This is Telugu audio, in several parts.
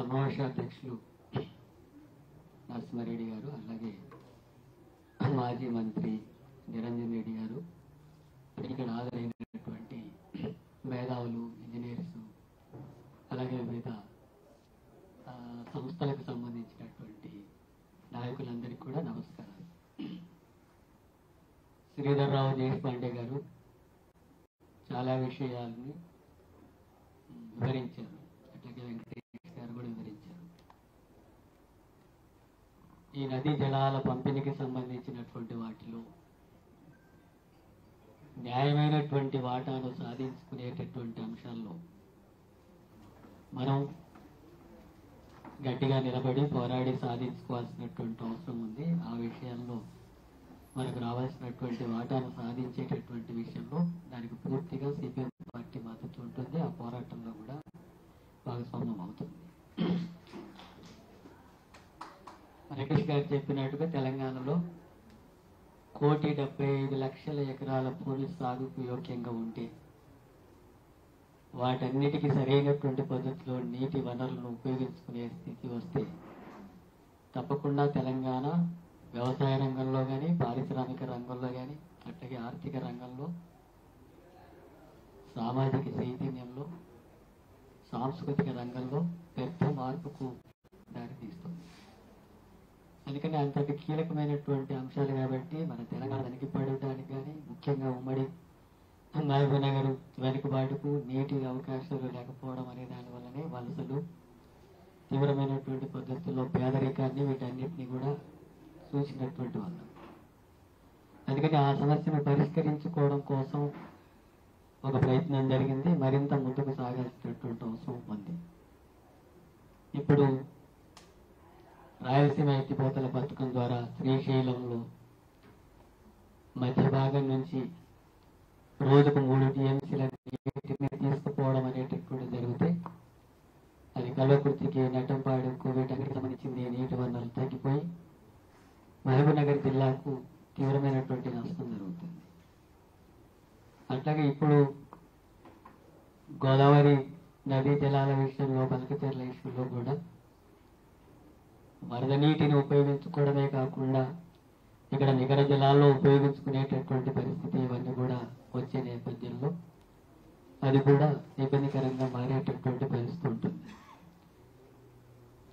సమావేశ అధ్యక్షులు నరసింహారెడ్డి గారు, అలాగే మాజీ మంత్రి నిరంజన్ రెడ్డి గారు, ఇక్కడ హాజరైనటువంటి మేధావులు, ఇంజనీర్స్, అలాగే వివిధ సంస్థలకు సంబంధించినటువంటి నాయకులందరికీ కూడా నమస్కారాలు. శ్రీధర్రావు దేశపాండే గారు చాలా విషయాలని వివరించారు, అట్లాగే వెంకటేష్ గారు కూడా వివరించారు. ఈ నదీ జలాల పంపిణీకి సంబంధించినటువంటి వాటిలో న్యాయమైనటువంటి వాటాను సాధించుకునేటటువంటి అంశాల్లో మనం గట్టిగా నిలబడి పోరాడి సాధించుకోవాల్సినటువంటి అవసరం ఉంది. ఆ విషయాల్లో మనకు రావాల్సినటువంటి వాటాను సాధించేటటువంటి విషయంలో దానికి పూర్తిగా సిపిఎం పార్టీ మద్దతు ఉంటుంది. ఆ పోరాటంలో కూడా భాగస్వామ్యం అవుతుంది. వెంకటేష్ గారు చెప్పినట్టుగా తెలంగాణలో 1,75,00,000 ఎకరాల భూమి సాగుకు యోగ్యంగా ఉంటే వాటన్నిటికీ సరైనటువంటి పద్ధతిలో నీటి వనరులను ఉపయోగించుకునే స్థితి వస్తే తప్పకుండా తెలంగాణ వ్యవసాయ రంగంలో కానీ, పారిశ్రామిక రంగంలో కానీ, అట్లాగే ఆర్థిక రంగంలో, సామాజిక చైతన్యంలో, సాంస్కృతిక రంగంలో పెద్ద మార్పుకు దారితీస్తుంది. అందుకని అంతటి కీలకమైనటువంటి అంశాలు కాబట్టి మన తెలంగాణ వెనకబడటానికి కానీ, ముఖ్యంగా ఉమ్మడి మహబూబ్ నగర్ వెనుకబాటుకు నీటి అవకాశాలు లేకపోవడం అనే దానివల్లనే వలసలు, తీవ్రమైనటువంటి పద్ధతుల్లో పేదరికాన్ని, వీటన్నిటినీ కూడా సూచినటువంటి వాళ్ళు. అందుకని ఆ సమస్యను పరిష్కరించుకోవడం కోసం ఒక ప్రయత్నం జరిగింది. మరింత ముందుకు సాగాల్సినటువంటి అవసరం ఉంది. ఇప్పుడు రాయలసీమ ఎత్తిపోతల పథకం ద్వారా శ్రీశైలంలో మధ్య భాగం నుంచి రోజుకు 3 టీఎంసీల నీటిని తీసుకుపోవడం అనేటటువంటి జరిగితే అది కల్వకుర్తికి, నట్టంపాడుకు, వీటన్నిటికి సంబంధించింది నీటి వనరులు తగ్గిపోయి మహబూబ్ నగర్ జిల్లాకు తీవ్రమైనటువంటి నష్టం జరుగుతుంది. అట్లాగే ఇప్పుడు గోదావరి నదీ జలాల విషయంలో, బలకచెర్ల విషయంలో కూడా వరద నీటిని ఉపయోగించుకోవడమే కాకుండా ఇక్కడ నికర జలాల్లో ఉపయోగించుకునేటటువంటి పరిస్థితి ఇవన్నీ కూడా వచ్చే నేపథ్యంలో అది కూడా ఇబ్బందికరంగా మారేటటువంటి పరిస్థితి ఉంటుంది.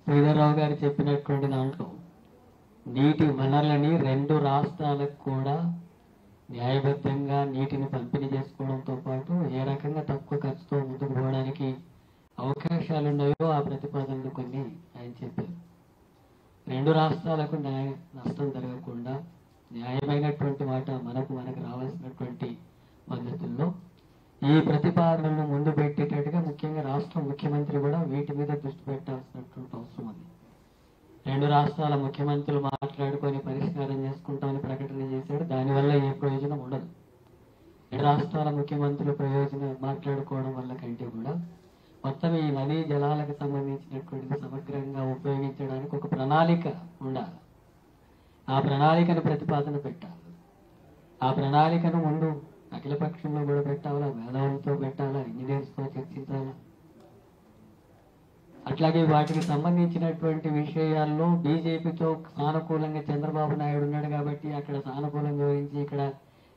శ్రీధర్రావు గారు చెప్పినటువంటి దాంట్లో నీటి వనరులని 2 రాష్ట్రాలకు కూడా న్యాయబద్ధంగా నీటిని పంపిణీ చేసుకోవడంతో పాటు ఏ రకంగా తక్కువ ఖర్చుతో ముందుకు పోవడానికి అవకాశాలు ఉన్నాయో ఆ ప్రతిపాదనలు కొన్ని ఆయన చెప్పారు. 2 రాష్ట్రాలకు నష్టం జరగకుండా న్యాయమైనటువంటి మాట మనకు రావాల్సినటువంటి పద్ధతుల్లో ఈ ప్రతిపాదనలను ముందు పెట్టేటట్టుగా ముఖ్యంగా రాష్ట్ర ముఖ్యమంత్రి కూడా వీటి మీద దృష్టి పెట్టాల్సినటువంటి అవసరం ఉంది. 2 రాష్ట్రాల ముఖ్యమంత్రులు మాట్లాడుకొని పరిష్కారం చేసుకుంటామని ప్రకటన చేశాడు. దానివల్ల ఏ ప్రయోజనం ఉండదు. 2 రాష్ట్రాల ముఖ్యమంత్రులు మాట్లాడుకోవడం వల్ల కంటే కూడా మొత్తం ఈ నదీ జలాలకు సంబంధించినటువంటి సమగ్రంగా ఉపయోగించడానికి ఒక ప్రణాళిక ఉండాలి. ఆ ప్రణాళికను ప్రతిపాదన పెట్టాలి. ఆ ప్రణాళికను ముందు అఖిలపక్షంలో కూడా పెట్టాలా, మేధావులతో పెట్టాలా, ఇంజనీర్స్తో చర్చించాలా. అట్లాగే వాటికి సంబంధించినటువంటి విషయాల్లో బీజేపీతో సానుకూలంగా చంద్రబాబు నాయుడు ఉన్నాడు కాబట్టి అక్కడ సానుకూలంగా వివరించి ఇక్కడ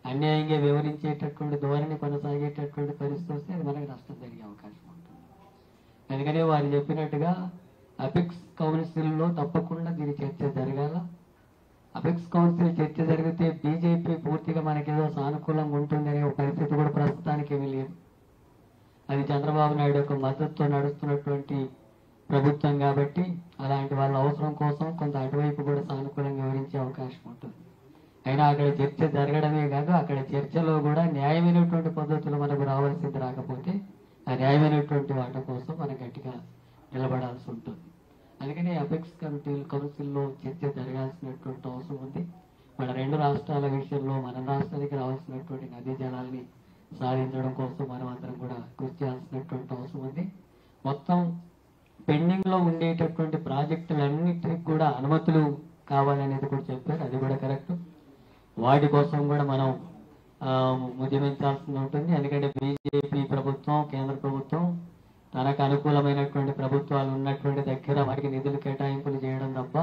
అన్యాయంగా వివరించేటటువంటి ధోరణి కొనసాగేటటువంటి పరిస్థితి వస్తే అది మనకు నష్టం జరిగే అవకాశం ఉంటుంది. అందుకనే వారు చెప్పినట్టుగా అపెక్స్ కౌన్సిల్లో తప్పకుండా దీని చర్చ జరగాల. అపెక్స్ కౌన్సిల్ చర్చ జరిగితే బీజేపీ పూర్తిగా మనకేదో సానుకూలంగా ఉంటుందనే ఒక పరిస్థితి కూడా ప్రస్తుతానికి ఏమీ లేదు. అది చంద్రబాబు నాయుడు యొక్క మద్దతుతో నడుస్తున్నటువంటి ప్రభుత్వం కాబట్టి అలాంటి వాళ్ళ అవసరం కోసం కొంత అటువైపు కూడా సానుకూలంగా వివరించే అవకాశం ఉంటుంది. అయినా అక్కడ చర్చ జరగడమే కాదు, అక్కడ చర్చలో కూడా న్యాయమైనటువంటి పద్ధతులు మనకు రావాల్సింది రాకపోతే ఆ న్యాయమైనటువంటి వాట కోసం మనం గట్టిగా నిలబడాల్సి ఉంటుంది. అందుకని అపెక్స్ కౌన్సిల్లో చర్చ జరగాల్సినటువంటి అవసరం ఉంది. మన 2 రాష్ట్రాల విషయంలో మన రాష్ట్రానికి రావాల్సినటువంటి నదీ జలాల్ని సాధించడం కోసం మనం అందరం కూడా కృషి చేయాల్సినటువంటి అవసరం ఉంది. మొత్తం పెండింగ్ లో ఉండేటటువంటి ప్రాజెక్టులన్నిటికి కూడా అనుమతులు కావాలనేది కూడా చెప్పారు. అది కూడా కరెక్ట్. వాటి కోసం కూడా మనం ఉద్యమించాల్సి ఉంటుంది. ఎందుకంటే బీజేపీ ప్రభుత్వం, కేంద్ర ప్రభుత్వం తనకు అనుకూలమైనటువంటి ప్రభుత్వాలు ఉన్నటువంటి దగ్గర వాటికి నిధులు కేటాయింపులు చేయడం తప్ప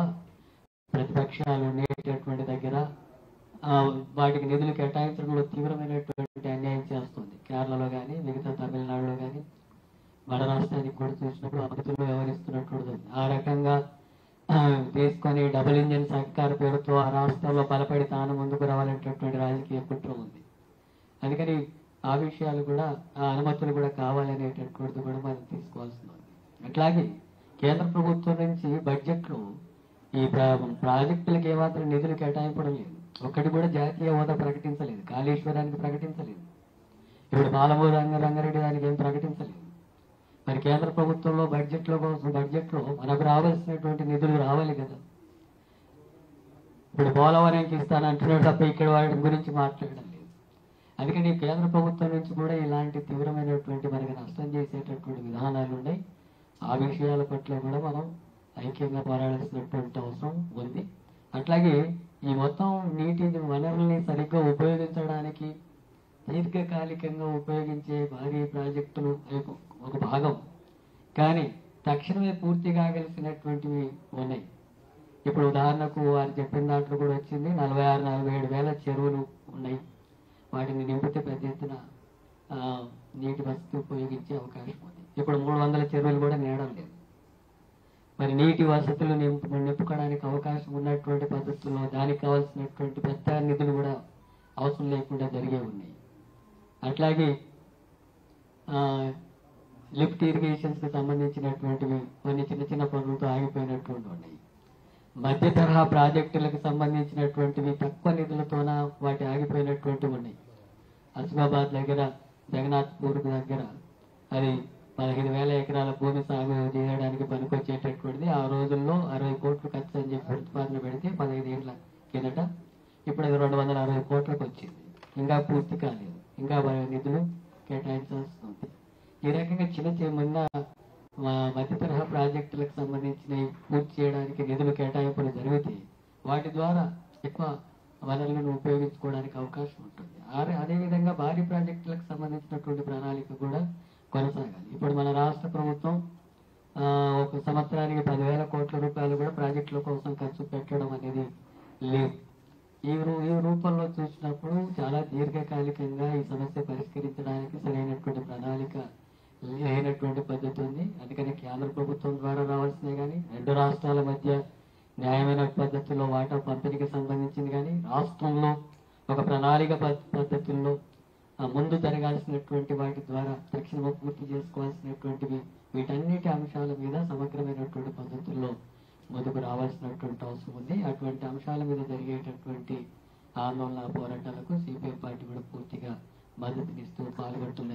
ప్రతిపక్షాలు ఉండేటటువంటి దగ్గర వాటికి నిధులు కేటాయించడంలో తీవ్రమైనటువంటి అన్యాయం చేస్తుంది. కేరళలో కానీ మిగతా తమిళనాడులో కానీ మన రాష్ట్రానికి కూడా చూసినప్పుడు ఆ పద్ధతిలో వ్యవహరిస్తున్నట్టు ఆ రకంగా తీసుకొని డబుల్ ఇంజిన్ సర్కార్ పేరుతో ఆ రాష్ట్రంలో బలపడి తాను ముందుకు రావాలనేటటువంటి రాజకీయ కుట్ర ఉంది. అందుకని ఆ విషయాలు కూడా ఆ అనుమతులు కూడా కావాలనేటటువంటిది కూడా మనం తీసుకోవాల్సి ఉంది. అట్లాగే కేంద్ర ప్రభుత్వం నుంచి బడ్జెట్లో ఈ ప్రాజెక్టులకు ఏమాత్రం నిధులు కేటాయింపడం లేదు. ఒక్కటి కూడా జాతీయ హోదా ప్రకటించలేదు, కాళేశ్వరానికి ప్రకటించలేదు, ఇప్పుడు పాలమూరు రంగారెడ్డి దానికి ఏం ప్రకటించలేదు. మరి కేంద్ర ప్రభుత్వంలో బడ్జెట్లో మనకు రావాల్సినటువంటి నిధులు రావాలి కదా. ఇప్పుడు పోలవరంకి ఇస్తానంటున్నాడు తప్ప ఇక్కడ వాటి గురించి మాట్లాడడం లేదు. అందుకని కేంద్ర ప్రభుత్వం నుంచి కూడా ఇలాంటి తీవ్రమైనటువంటి మనకి నష్టం చేసేటటువంటి విధానాలు ఉన్నాయి. ఆ విషయాల పట్ల కూడా మనం ఐక్యంగా పోరాడాల్సినటువంటి అవసరం ఉంది. అట్లాగే ఈ మొత్తం నీటి వనరుల్ని సరిగ్గా ఉపయోగించడానికి దీర్ఘకాలికంగా ఉపయోగించే భారీ ప్రాజెక్టులు ఒక భాగం, కానీ తక్షణమే పూర్తి కాగలిసినటువంటివి ఉన్నాయి. ఇప్పుడు ఉదాహరణకు వారు చెప్పిన దాంట్లో కూడా వచ్చింది 46-47 వేల చెరువులు ఉన్నాయి. వాటిని నింపితే పెద్ద ఎత్తున నీటి వసతి ఉపయోగించే అవకాశం ఉంది. ఇప్పుడు 300 చెరువులు కూడా నిండడం లేదు. మరి నీటి వసతులు నింపుకోవడానికి అవకాశం ఉన్నటువంటి పద్ధతుల్లో దానికి కావాల్సినటువంటి పెద్ద నిధులు కూడా అవసరం లేకుండా జరిగే ఉన్నాయి. అట్లాగే లిఫ్ట్ ఇరిగేషన్స్కి సంబంధించినటువంటివి కొన్ని చిన్న చిన్న పనులతో ఆగిపోయినటువంటి ఉన్నాయి. మధ్య తరహా ప్రాజెక్టులకు సంబంధించినటువంటివి తక్కువ నిధులతోన వాటి ఆగిపోయినటువంటివి ఉన్నాయి. అస్మాబాద్ దగ్గర జగన్నాథ్పూర్ దగ్గర అది 15,000 ఎకరాల భూమి సాగు చేయడానికి పనికొచ్చేటటువంటిది. ఆ రోజుల్లో 60 కోట్లు ఖర్చు అని చెప్పి ప్రతిపాదన పెడితే 15 ఏళ్ల కిందట ఇప్పుడు అది 260 కోట్లకు వచ్చింది. ఇంకా పూర్తి కాలేదు, ఇంకా నిధులు కేటాయించాల్సి ఉంది. ఈ రకంగా చిన్న మధ్య తరహా ప్రాజెక్టులకు సంబంధించిన పూర్తి చేయడానికి నిధులు కేటాయింపులు జరిగితే వాటి ద్వారా ఎక్కువ వనరులను ఉపయోగించుకోవడానికి అవకాశం ఉంటుంది. అదేవిధంగా భారీ ప్రాజెక్టులకు సంబంధించినటువంటి ప్రణాళిక కూడా కొనసాగాలి. ఇప్పుడు మన రాష్ట్ర ప్రభుత్వం ఒక సంవత్సరానికి 10,000 కోట్ల రూపాయలు కూడా ప్రాజెక్టుల కోసం ఖర్చు పెట్టడం అనేది లేదు. ఈ రూపంలో చూసినప్పుడు చాలా దీర్ఘకాలికంగా ఈ సమస్య పరిష్కరించడానికి సరైనటువంటి ప్రణాళిక లేనటువంటి పద్ధతి ఉంది. అందుకని కేంద్ర ప్రభుత్వం ద్వారా రావాల్సినవి కానీ, రెండు రాష్ట్రాల మధ్య న్యాయమైన పద్ధతిలో వాటా పంపిణీకి సంబంధించింది కానీ, రాష్ట్రంలో ఒక ప్రణాళిక పద్ధతుల్లో ముందు జరగాల్సినటువంటి వాటి ద్వారా తక్షణం పూర్తి చేసుకోవాల్సినటువంటివి, వీటన్నిటి అంశాల మీద సమగ్రమైనటువంటి పద్ధతుల్లో ముందుకు రావాల్సినటువంటి అవసరం ఉంది. అటువంటి అంశాల మీద జరిగేటటువంటి ఆందోళన పోరాటాలకు సిపిఎం పార్టీ కూడా పూర్తిగా మద్దతునిస్తూ పాల్గొంటుంది.